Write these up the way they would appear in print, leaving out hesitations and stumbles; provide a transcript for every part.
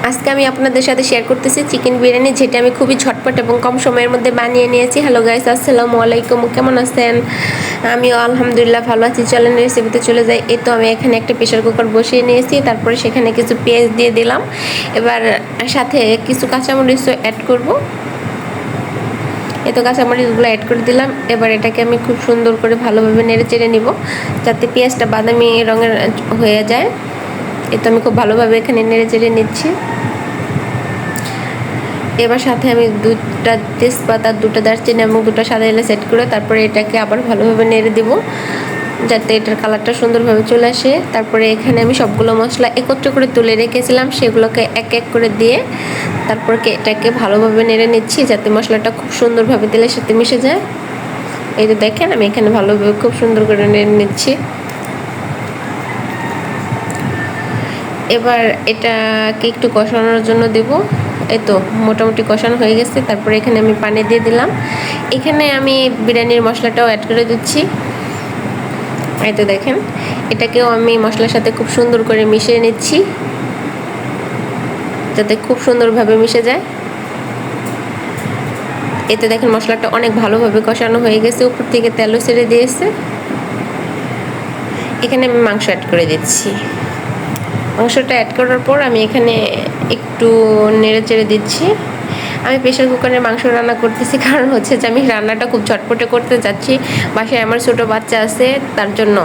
আজকে আমি আপনাদের সাথে শেয়ার করতেছি চিকেন বিরিয়ানি, যেটা আমি খুবই ঝটপট এবং কম সময়ের মধ্যে বানিয়ে নিয়েছি। হ্যালো গাইস, আসসালামু আলাইকুম, কেমন আছেন? আমিও আলহামদুলিল্লাহ ভালো আছি। চলেন রেসিপিতে চলে যাই। এই তো আমি এখানে একটা প্রেশার কুকার বসিয়ে নিয়েছি, তারপরে সেখানে কিছু পেঁয়াজ দিয়ে দিলাম। এবার সাথে কিছু কাঁচামরিচও অ্যাড করব। এই তো কাঁচামরিচগুলো অ্যাড করে দিলাম। এবার এটাকে আমি খুব সুন্দর করে ভালোভাবে নেড়ে চেড়ে নিব, যাতে পেঁয়াজটা বাদামি রঙের হয়ে যায়। এই তো আমি খুব ভালোভাবে এখানে নেড়ে চেড়ে নিচ্ছি। এবার সাথে আমি 2টা তেজপাতা, 2টা দারচিনি এবং 2টা সাদা এলাচ সেট করে তারপরে এটাকে আবার ভালোভাবে নেড়ে দেব, যাতে এটার কালারটা সুন্দরভাবে চলে আসে। তারপরে এখানে আমি সবগুলো মশলা একত্র করে তুলে রেখেছিলাম, সেগুলোকে এক এক করে দিয়ে তারপর এটাকে ভালোভাবে নেড়ে নিচ্ছি, যাতে মশলাটা খুব সুন্দরভাবে তেলের সাথে মিশে যায়। এই তো দেখেন আমি এখানে ভালোভাবে খুব সুন্দর করে নেড়ে নিচ্ছি। এবার এটাকে একটু কষানোর জন্য দেব। এই তো মোটামুটি কষানো হয়ে গেছে। তারপরে এখানে আমি পানি দিয়ে দিলাম। এখানে আমি বিরিয়ানির মশলাটাও অ্যাড করে দিচ্ছি। এই তো দেখেন, এটাকেও আমি মশলার সাথে খুব সুন্দর করে মিশিয়ে নিচ্ছি, যাতে খুব সুন্দরভাবে মিশে যায়। এতে দেখেন মশলাটা অনেক ভালোভাবে কষানো হয়ে গেছে, উপর থেকে তেলও ছেড়ে দিয়েছে। এখানে আমি মাংস অ্যাড করে দিচ্ছি। মাংসটা অ্যাড করার পর আমি এখানে একটু নেড়ে চেড়ে দিচ্ছি। আমি প্রেশার কুকারে মাংস রান্না করতেছি, কারণ হচ্ছে যে আমি রান্নাটা খুব ঝটপটে করতে যাচ্ছি। বাসায় আমার ছোটো বাচ্চা আছে, তার জন্য।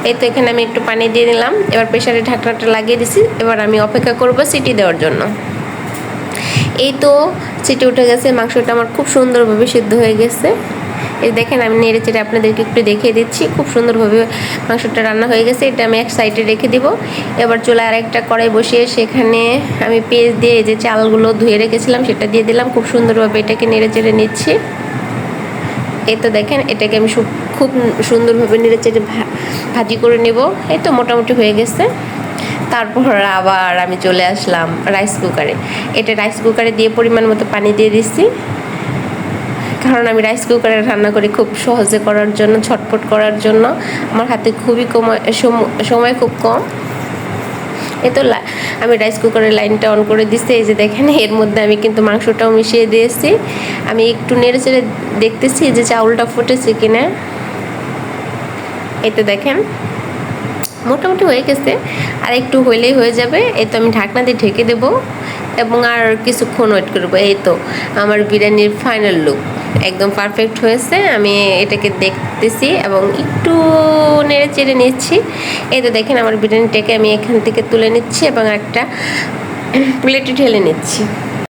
এই তো এখানে আমি একটু পানি দিয়ে দিলাম। এবার প্রেশারে ঢাকনাটা লাগিয়ে দিছি। এবার আমি অপেক্ষা করব সিটি দেওয়ার জন্য। এই তো সিটি উঠে গেছে, মাংসটা আমার খুব সুন্দরভাবে সিদ্ধ হয়ে গেছে। এই দেখেন আমি নেড়ে চেড়ে আপনাদেরকে একটু দেখিয়ে দিচ্ছি, খুব সুন্দরভাবে মাংসটা রান্না হয়ে গেছে। এটা আমি এক সাইডে রেখে দিব। এবার চুলায় আরেকটা কড়াই বসিয়ে সেখানে আমি পেঁয়াজ দিয়ে যে চালগুলো ধুয়ে রেখেছিলাম সেটা দিয়ে দিলাম। খুব সুন্দরভাবে এটাকে নেড়ে চেড়ে নিচ্ছি। এই তো দেখেন এটাকে আমি খুব সুন্দরভাবে নেড়ে চেড়ে ভাজি করে নেব। এই তো মোটামুটি হয়ে গেছে। তারপর আবার আমি চলে আসলাম রাইস কুকারে। এটা রাইস কুকারে দিয়ে পরিমাণ মতো পানি দিয়ে দিচ্ছি, কারণ আমি রাইস কুকারে রান্না করি খুব সহজে করার জন্য, ঝটপট করার জন্য। আমার হাতে খুবই কম সময় খুব কম। এই তো আমি রাইস কুকারের লাইনটা অন করে দিচ্ছি। এই যে দেখেন, এর মধ্যে আমি কিন্তু মাংসটাও মিশিয়ে দিয়েছি। আমি একটু নেড়ে চেড়ে দেখতেছি যে চাউলটা ফুটেছে কিনা। এই তো দেখেন মোটামুটি হয়ে গেছে, আর একটু হইলেই হয়ে যাবে। এই তো আমি ঢাকনা দিয়ে ঢেকে দেবো এবং আর কিছুক্ষণ ওয়েট করবো। এই তো আমার বিরিয়ানির ফাইনাল লুক একদম পারফেক্ট হয়েছে। আমি এটাকে দেখতেছি এবং একটু নেড়ে চেড়ে নিচ্ছি। এই তো দেখেন আমার বিরিয়ানিটাকে আমি এখান থেকে তুলে নিচ্ছি এবং একটা প্লেটে ঢেলে নিচ্ছি।